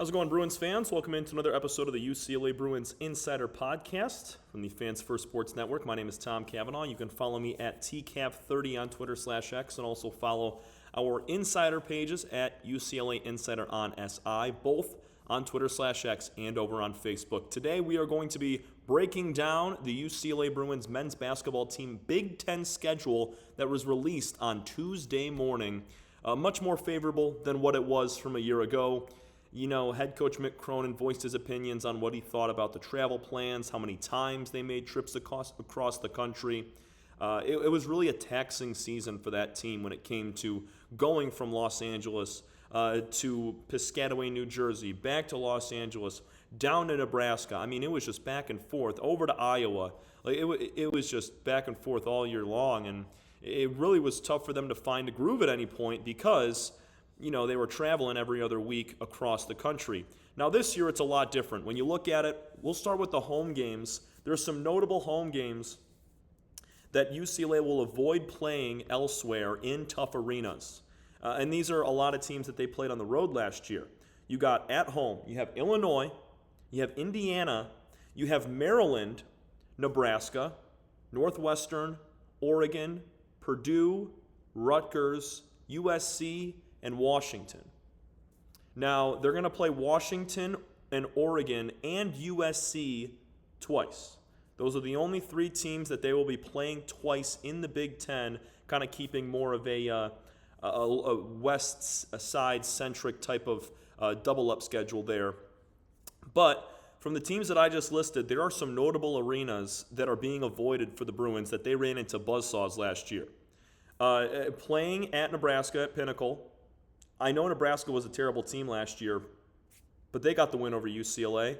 How's it going, Bruins fans? Welcome into another episode of the UCLA Bruins Insider Podcast from the Fans First Sports Network. My name is Tom Cavanaugh. You can follow me at TCAV30 on Twitter/X and also follow our insider pages at UCLA Insider on SI, both on Twitter/X and over on Facebook. Today we are going to be breaking down the UCLA Bruins men's basketball team Big Ten schedule that was released on Tuesday morning. Much more favorable than what it was from a year ago. You know, head coach Mick Cronin voiced his opinions on what he thought about the travel plans, how many times they made trips across the country. It was really a taxing season for that team when it came to going from Los Angeles to Piscataway, New Jersey, back to Los Angeles, down to Nebraska. I mean, it was just back and forth, over to Iowa. It was just back and forth all year long, and it really was tough for them to find a groove at any point because they were traveling every other week across the country. Now this year it's a lot different. When you look at it, we'll start with the home games. There's some notable home games that UCLA will avoid playing elsewhere in tough arenas. And these are a lot of teams that they played on the road last year. You got at home, you have Illinois, you have Indiana, you have Maryland, Nebraska, Northwestern, Oregon, Purdue, Rutgers, USC, and Washington. Now, they're going to play Washington and Oregon and USC twice. Those are the only three teams that they will be playing twice in the Big Ten, kind of keeping more of a west side-centric type of double-up schedule there. But from the teams that I just listed, there are some notable arenas that are being avoided for the Bruins that they ran into buzzsaws last year. Playing at Nebraska at Pinnacle. I know Nebraska was a terrible team last year, but they got the win over UCLA.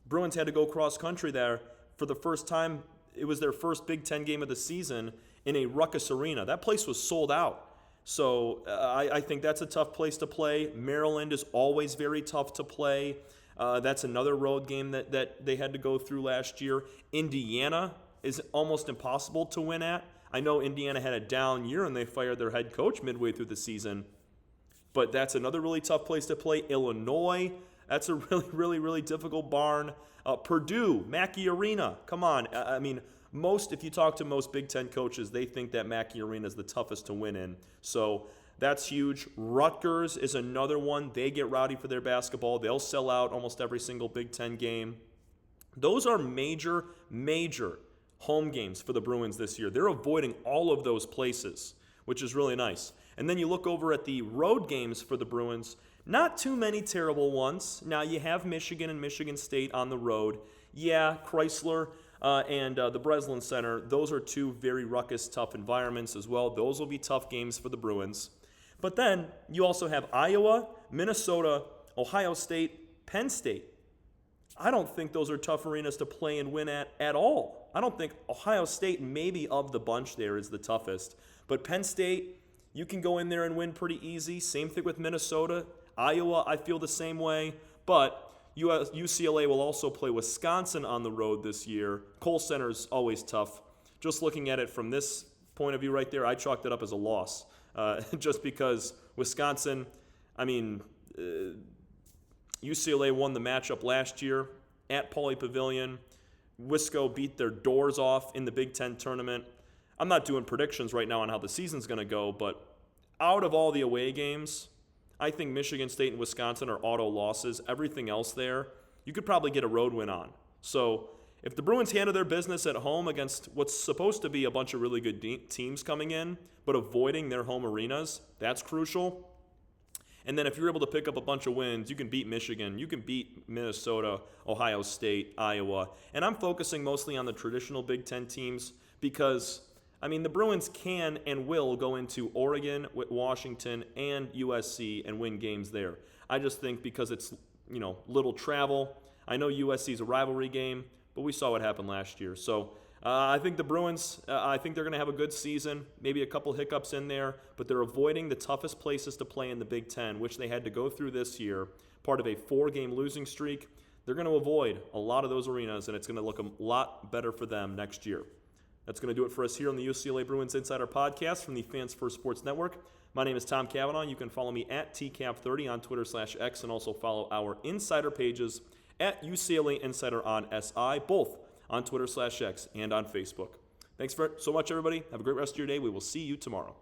Bruins had to go cross-country there for the first time. It was their first Big Ten game of the season in a Ruckus Arena. That place was sold out. So I think that's a tough place to play. Maryland is always very tough to play. That's another road game that they had to go through last year. Indiana is almost impossible to win at. I know Indiana had a down year and they fired their head coach midway through the season. But that's another really tough place to play. Illinois, that's a really, really, really difficult barn. Purdue, Mackey Arena, come on. I mean, if you talk to most Big Ten coaches, they think that Mackey Arena is the toughest to win in. So that's huge. Rutgers is another one. They get rowdy for their basketball. They'll sell out almost every single Big Ten game. Those are major, major home games for the Bruins this year. They're avoiding all of those places, which is really nice. And then you look over at the road games for the Bruins, not too many terrible ones. Now, you have Michigan and Michigan State on the road. Yeah, Chrysler and the Breslin Center, those are two very ruckus, tough environments as well. Those will be tough games for the Bruins. But then you also have Iowa, Minnesota, Ohio State, Penn State. I don't think those are tough arenas to play and win at all. I don't think Ohio State, maybe of the bunch there, is the toughest. But Penn State, you can go in there and win pretty easy. Same thing with Minnesota. Iowa, I feel the same way. But UCLA will also play Wisconsin on the road this year. Kohl Center's always tough. Just looking at it from this point of view right there, I chalked it up as a loss. Just because Wisconsin, UCLA won the matchup last year at Pauley Pavilion. Wisco beat their doors off in the Big Ten tournament. I'm not doing predictions right now on how the season's going to go, but out of all the away games, I think Michigan State and Wisconsin are auto losses. Everything else there, you could probably get a road win on. So if the Bruins handle their business at home against what's supposed to be a bunch of really good teams coming in, but avoiding their home arenas, that's crucial. And then if you're able to pick up a bunch of wins, you can beat Michigan, you can beat Minnesota, Ohio State, Iowa. And I'm focusing mostly on the traditional Big Ten teams because the Bruins can and will go into Oregon, Washington, and USC and win games there. I just think because it's, little travel. I know USC is a rivalry game, but we saw what happened last year. So I think the Bruins, I think they're going to have a good season, maybe a couple hiccups in there, but they're avoiding the toughest places to play in the Big Ten, which they had to go through this year, part of a 4-game losing streak. They're going to avoid a lot of those arenas, and it's going to look a lot better for them next year. That's going to do it for us here on the UCLA Bruins Insider Podcast from the Fans First Sports Network. My name is Tom Cavanaugh. You can follow me at TCAV30 on Twitter/X and also follow our insider pages at UCLA Insider on SI, both on Twitter/X and on Facebook. Thanks so much, everybody. Have a great rest of your day. We will see you tomorrow.